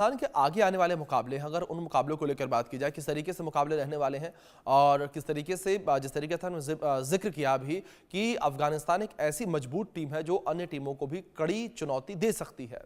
पाकिस्तान के आगे आने वाले मुकाबले हैं, अगर उन मुकाबलों को लेकर बात की जाए, किस तरीके से मुकाबले रहने वाले हैं और किस तरीके से, जिस तरीके से हमने जिक्र किया अभी कि अफगानिस्तान एक ऐसी मजबूत टीम है जो अन्य टीमों को भी कड़ी चुनौती दे सकती है।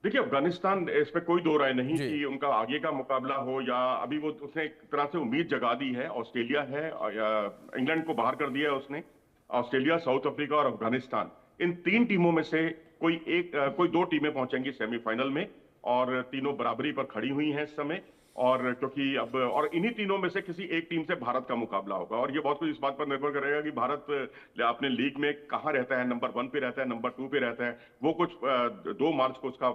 देखिए, अफगानिस्तान इसमें कोई दो राय नहीं जी। कि उनका आगे का मुकाबला हो या अभी वो उसने एक तरह से उम्मीद जगा दी है। ऑस्ट्रेलिया है या इंग्लैंड को बाहर कर दिया है उसने। ऑस्ट्रेलिया, साउथ अफ्रीका और अफगानिस्तान, इन तीन टीमों में से कोई दो टीमें पहुंचेंगी सेमीफाइनल में, और तीनों बराबरी पर खड़ी हुई हैं इस समय। और क्योंकि अब और इन्हीं तीनों में से किसी एक टीम से भारत का मुकाबला होगा, और ये बहुत कुछ इस बात पर निर्भर करेगा कि भारत अपने लीग में कहाँ रहता है, नंबर 1 पे रहता है, नंबर 2 पे रहता है। वो कुछ 2 मार्च को उसका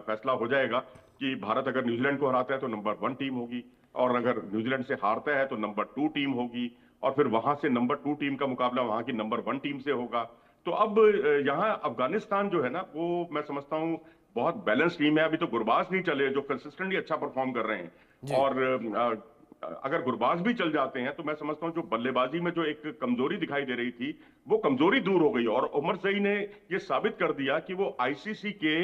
फैसला हो जाएगा कि भारत अगर न्यूजीलैंड को हराता है तो नंबर 1 टीम होगी, और अगर न्यूजीलैंड से हारता है तो नंबर 2 टीम होगी, और फिर वहां से नंबर 2 टीम का मुकाबला वहां की नंबर 1 टीम से होगा। तो अब यहाँ अफगानिस्तान जो है ना, वो मैं समझता हूँ बहुत बैलेंस टीम है। अभी तो गुरबाज नहीं चले जो कंसिस्टेंटली अच्छा परफॉर्म कर रहे हैं, जी। और अगर गुरबाज भी चल जाते हैं तो मैं समझता हूं जो बल्लेबाजी में जो एक कमजोरी दिखाई दे रही थी, वो कमजोरी दूर हो गई। और उमर सई ने ये साबित कर दिया कि वो आईसीसी के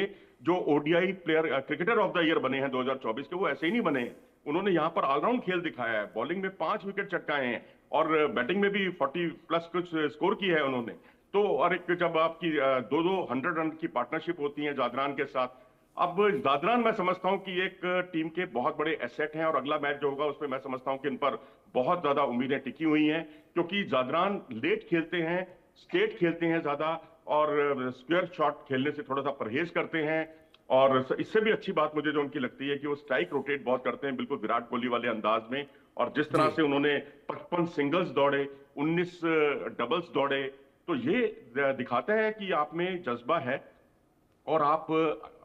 जो ODI player cricketer of the year बने हैं 2024 के, वो ऐसे ही नहीं बने। उन्होंने यहाँ पर ऑलराउंड खेल दिखाया है, बॉलिंग में 5 विकेट चटकाए हैं, और बैटिंग में भी 40+ कुछ स्कोर की है उन्होंने। तो और एक जब आपकी दो दो 100 रन की पार्टनरशिप होती है जादरान के साथ, अब जादरान मैं समझता हूं कि एक टीम के बहुत बड़े एसेट हैं, और अगला मैच जो होगा उसमें मैं समझता हूं कि इन पर बहुत ज्यादा उम्मीदें टिकी हुई हैं, क्योंकि जादरान लेट खेलते हैं, स्टेट खेलते हैं ज्यादा, और स्क्वायर शॉट खेलने से थोड़ा सा परहेज करते हैं। और इससे भी अच्छी बात मुझे जो उनकी लगती है कि वो स्ट्राइक रोटेट बहुत करते हैं, बिल्कुल विराट कोहली वाले अंदाज में। और जिस तरह जी। से उन्होंने 55 सिंगल्स दौड़े, 19 डबल्स दौड़े, तो ये दिखाता है कि आप में जज्बा है, और आप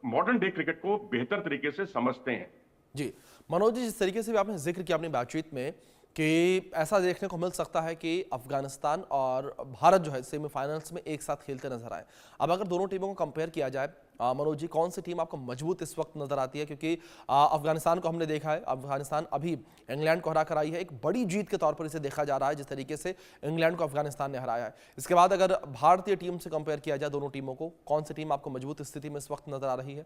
मॉडर्न डे क्रिकेट को बेहतर तरीके से समझते हैं। जी। मनोज जी, जिस तरीके से भी आपने जिक्र किया अपनी बातचीत में कि ऐसा देखने को मिल सकता है कि अफगानिस्तान और भारत जो है सेमीफाइनल्स में एक साथ खेलते नजर आए। अब अगर दोनों टीमों को कंपेयर किया जाए, मनोज जी, कौन सी टीम आपको मजबूत इस वक्त नजर आती है? क्योंकि अफगानिस्तान को हमने देखा है, अफगानिस्तान अभी इंग्लैंड को हरा कर आई है, एक बड़ी जीत के तौर पर इसे देखा जा रहा है जिस तरीके से इंग्लैंड को अफगानिस्तान ने हराया है। इसके बाद अगर भारतीय टीम से कंपेयर किया जाए दोनों टीमों को, कौन सी टीम आपको मजबूत स्थिति में इस वक्त नजर आ रही है?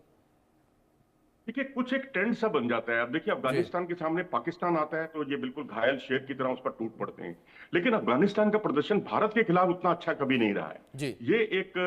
देखिए, कुछ एक ट्रेंड सा बन जाता है। अब देखिए, जी। अफगानिस्तान के सामने पाकिस्तान आता है तो ये बिल्कुल घायल शेर की तरह उस पर टूट पड़ते हैं। लेकिन अफगानिस्तान का प्रदर्शन भारत के खिलाफ उतना अच्छा कभी नहीं रहा है। जी। ये एक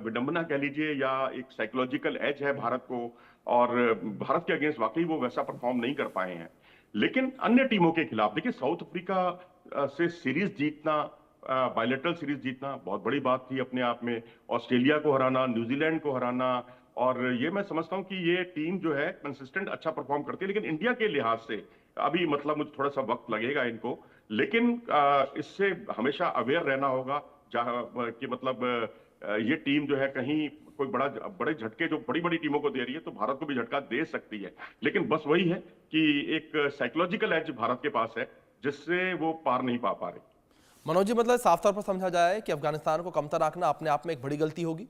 विडंबना कह लीजिए, या एक साइकोलॉजिकल एज है भारत को, और भारत के अगेंस्ट वाकई वो वैसा परफॉर्म नहीं कर पाए हैं। लेकिन अन्य टीमों के खिलाफ देखिए, साउथ अफ्रीका से सीरीज जीतना, बायलेटरल सीरीज जीतना बहुत बड़ी बात थी अपने आप में। ऑस्ट्रेलिया को हराना, न्यूजीलैंड को हराना, और ये मैं समझता हूं कि ये टीम जो है कंसिस्टेंट अच्छा परफॉर्म करती है। लेकिन इंडिया के लिहाज से अभी मतलब मुझे थोड़ा सा वक्त लगेगा इनको, लेकिन इससे हमेशा अवेयर रहना होगा, जहां कि मतलब ये टीम जो है कहीं कोई बड़े झटके जो बड़ी बड़ी टीमों को दे रही है, तो भारत को भी झटका दे सकती है। लेकिन बस वही है कि एक साइकोलॉजिकल एज भारत के पास है, जिससे वो पार नहीं पा पा रहे। मनोज जी, मतलब साफ तौर पर समझा जाए कि अफगानिस्तान को कमतर रखना अपने आप में एक बड़ी गलती होगी?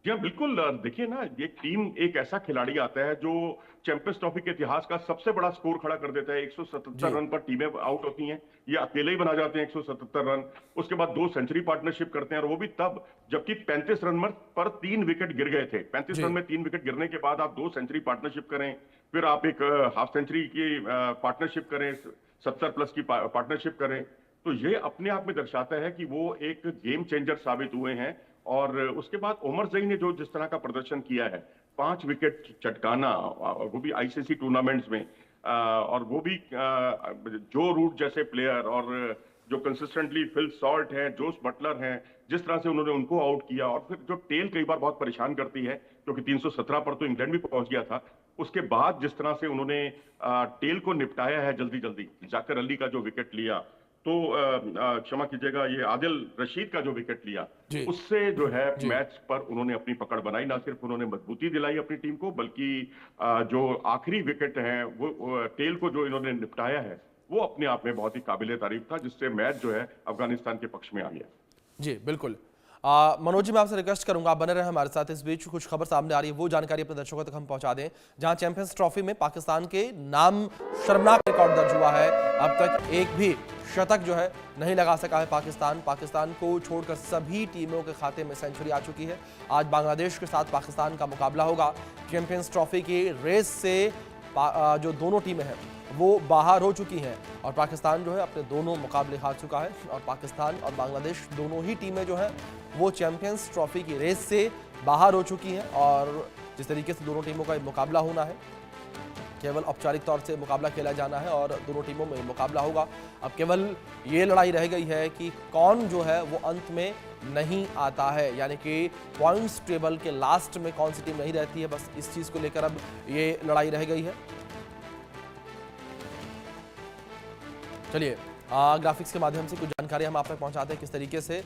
जी हाँ, बिल्कुल। देखिए ना, ये टीम एक ऐसा खिलाड़ी आता है जो चैंपियंस ट्रॉफी के इतिहास का सबसे बड़ा स्कोर खड़ा कर देता है। 177 जी। रन पर टीमें आउट होती हैं, ये अकेले ही बना जाते हैं 177 रन। उसके बाद 2 सेंचुरी पार्टनरशिप करते हैं, और वो भी तब जबकि 35 रन पर 3 विकेट गिर गए थे। 35 जी। रन में 3 विकेट गिरने के बाद आप 2 सेंचुरी पार्टनरशिप करें, फिर आप एक हाफ सेंचुरी की पार्टनरशिप करें, 70+ की पार्टनरशिप करें, तो ये अपने आप में दर्शाता है कि वो एक गेम चेंजर साबित हुए हैं। और उसके बाद उमर जई ने जो जिस तरह का प्रदर्शन किया है, 5 विकेट चटकाना, वो भी आईसीसी टूर्नामेंट्स में, और वो भी जो रूट जैसे प्लेयर, और जो कंसिस्टेंटली फिल सॉल्ट है, जोस बटलर हैं, जिस तरह से उन्होंने उनको आउट किया। और फिर जो टेल कई बार बहुत परेशान करती है, क्योंकि 317 पर तो इंग्लैंड भी पहुंच गया था। उसके बाद जिस तरह से उन्होंने टेल को निपटाया है जल्दी जल्दी, जाकर अली का जो विकेट लिया, तो क्षमा कीजिएगा, ये आदिल रशीद का जो विकेट लिया, जी। उससे जो है जी। मैच पर उन्होंने अपनी पकड़ बनाई। ना सिर्फ उन्होंने मजबूती दिलाई अपनी टीम को, बल्कि जो आखिरी विकेट है वो टेल को जो इन्होंने निपटाया है, वो अपने आप में बहुत ही काबिले तारीफ था, जिससे मैच जो है अफगानिस्तान के पक्ष में आ गया। जी, बिल्कुल। मनोज जी, मैं आपसे रिक्वेस्ट करूंगा आप बने रहे हमारे साथ। इस बीच कुछ खबर सामने आ रही है, वो जानकारी अपने दर्शकों तक हम पहुंचा दें। जहां चैंपियंस ट्रॉफी में पाकिस्तान के नाम शर्मनाक रिकॉर्ड दर्ज हुआ है। अब तक एक भी शतक जो है नहीं लगा सका है पाकिस्तान को छोड़कर सभी टीमों के खाते में सेंचुरी आ चुकी है। आज बांग्लादेश के साथ पाकिस्तान का मुकाबला होगा। चैंपियंस ट्रॉफी की रेस से जो दोनों टीमें हैं वो बाहर हो चुकी हैं और पाकिस्तान जो है अपने दोनों मुकाबले हार चुका है। और पाकिस्तान और बांग्लादेश दोनों ही टीमें जो हैं वो चैंपियंस ट्रॉफी की रेस से बाहर हो चुकी हैं। और जिस तरीके से दोनों टीमों का मुकाबला होना है, केवल औपचारिक तौर से मुकाबला खेला जाना है और दोनों टीमों में मुकाबला होगा। अब केवल ये लड़ाई रह गई है कि कौन जो है वो अंत में नहीं आता है, यानी कि पॉइंट्स टेबल के लास्ट में कौन सी टीम नहीं रहती है। बस इस चीज़ को लेकर अब ये लड़ाई रह गई है। चलिए ग्राफिक्स के माध्यम से कुछ जानकारी हम आप तक पहुंचाते हैं किस तरीके से